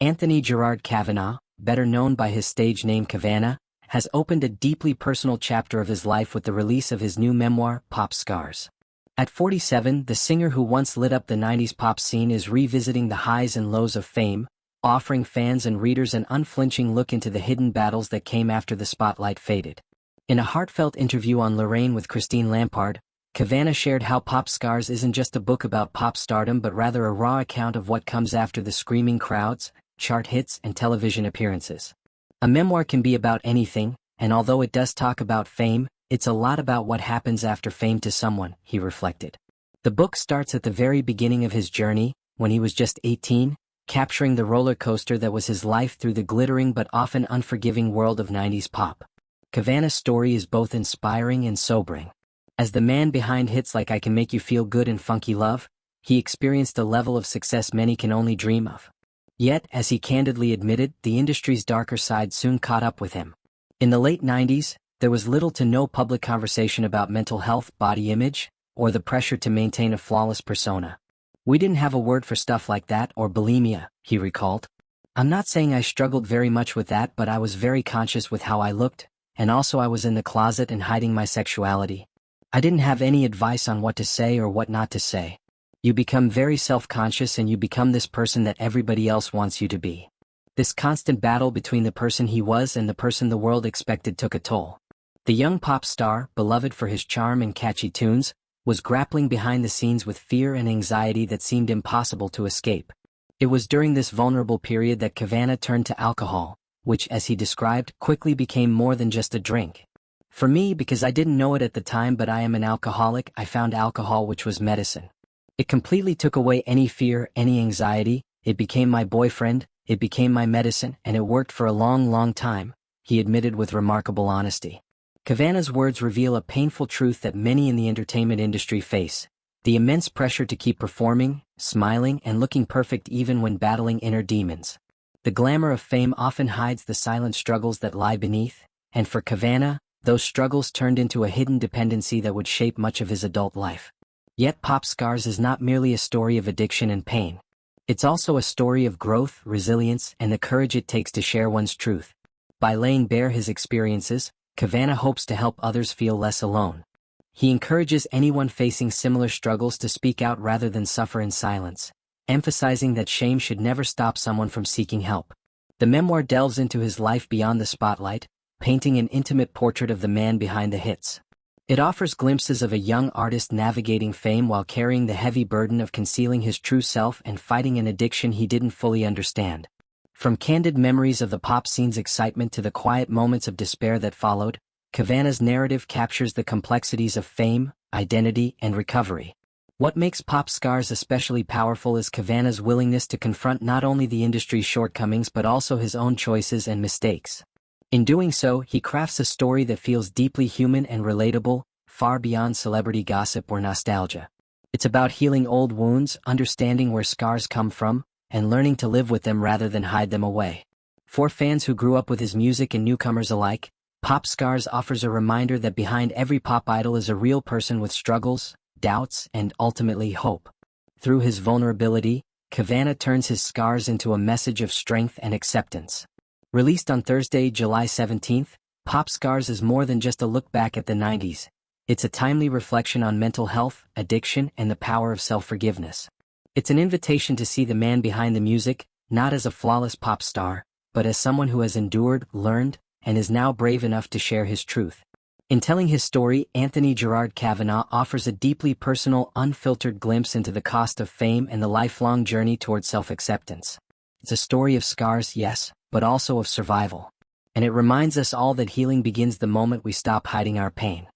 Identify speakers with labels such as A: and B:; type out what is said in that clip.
A: Gerard Kavanagh, better known by his stage name Kavana, has opened a deeply personal chapter of his life with the release of his new memoir, Pop Scars. At 47, the singer who once lit up the 90s pop scene is revisiting the highs and lows of fame, offering fans and readers an unflinching look into the hidden battles that came after the spotlight faded. In a heartfelt interview on Lorraine with Christine Lampard, Kavana shared how Pop Scars isn't just a book about pop stardom but rather a raw account of what comes after the screaming crowds, chart hits, and television appearances. A memoir can be about anything, and although it does talk about fame, it's a lot about what happens after fame to someone, he reflected. The book starts at the very beginning of his journey, when he was just 18, capturing the roller coaster that was his life through the glittering but often unforgiving world of 90s pop. Kavana's story is both inspiring and sobering. As the man behind hits like I Can Make You Feel Good and Funky Love, he experienced a level of success many can only dream of. Yet, as he candidly admitted, the industry's darker side soon caught up with him. In the late 90s, there was little to no public conversation about mental health, body image, or the pressure to maintain a flawless persona. We didn't have a word for stuff like that or bulimia, he recalled. I'm not saying I struggled very much with that, but I was very conscious with how I looked, and also I was in the closet and hiding my sexuality. I didn't have any advice on what to say or what not to say. You become very self-conscious and you become this person that everybody else wants you to be. This constant battle between the person he was and the person the world expected took a toll. The young pop star, beloved for his charm and catchy tunes, was grappling behind the scenes with fear and anxiety that seemed impossible to escape. It was during this vulnerable period that Kavana turned to alcohol, which, as he described, quickly became more than just a drink. For me, because I didn't know it at the time but I am an alcoholic, I found alcohol which was medicine. It completely took away any fear, any anxiety, it became my boyfriend, it became my medicine, and it worked for a long time, he admitted with remarkable honesty. Kavana's words reveal a painful truth that many in the entertainment industry face: the immense pressure to keep performing, smiling, and looking perfect even when battling inner demons. The glamour of fame often hides the silent struggles that lie beneath, and for Kavana, those struggles turned into a hidden dependency that would shape much of his adult life. Yet Pop Scars is not merely a story of addiction and pain. It's also a story of growth, resilience, and the courage it takes to share one's truth. By laying bare his experiences, Kavana hopes to help others feel less alone. He encourages anyone facing similar struggles to speak out rather than suffer in silence, emphasizing that shame should never stop someone from seeking help. The memoir delves into his life beyond the spotlight, painting an intimate portrait of the man behind the hits. It offers glimpses of a young artist navigating fame while carrying the heavy burden of concealing his true self and fighting an addiction he didn't fully understand. From candid memories of the pop scene's excitement to the quiet moments of despair that followed, Kavana's narrative captures the complexities of fame, identity, and recovery. What makes Pop Scars especially powerful is Kavana's willingness to confront not only the industry's shortcomings but also his own choices and mistakes. In doing so, he crafts a story that feels deeply human and relatable, far beyond celebrity gossip or nostalgia. It's about healing old wounds, understanding where scars come from, and learning to live with them rather than hide them away. For fans who grew up with his music and newcomers alike, Pop Scars offers a reminder that behind every pop idol is a real person with struggles, doubts, and ultimately hope. Through his vulnerability, Kavana turns his scars into a message of strength and acceptance. Released on Thursday, July 17th, Pop Scars is more than just a look back at the 90s. It's a timely reflection on mental health, addiction, and the power of self-forgiveness. It's an invitation to see the man behind the music, not as a flawless pop star, but as someone who has endured, learned, and is now brave enough to share his truth. In telling his story, Gerard Kavanagh offers a deeply personal, unfiltered glimpse into the cost of fame and the lifelong journey toward self-acceptance. It's a story of scars, yes, but also of survival. And it reminds us all that healing begins the moment we stop hiding our pain.